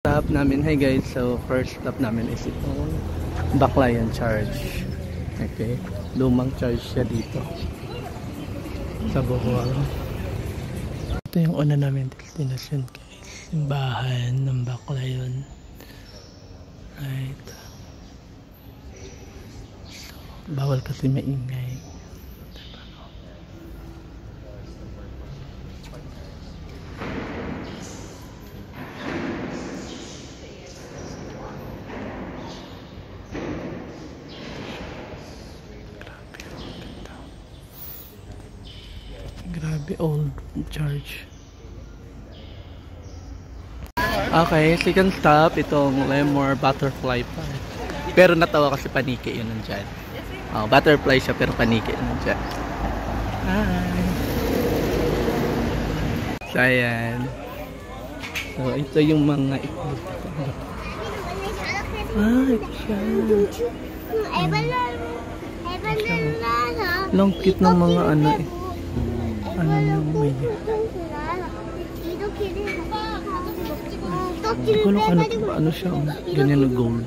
stop namin. Hey guys, so first stop namin is itong Baclayan Church. Okay, lumang church siya dito sa Bohol. Ito yung una namin destination guys, simbahan ng Baclayan. Right. So, bawal kasi maingay. Grabe, old church. Okay, second stop, itong Lemur Butterfly Park. Pero natawa kasi paniki yun nandyan. Oh, butterfly siya pero paniki yun nandyan. Hi! So, ayan. So, ito yung mga itlog. Ah, ito siya. Long cute ng mga ano eh. Ano yung may hindi ko alam ano siya, ganyan na gold.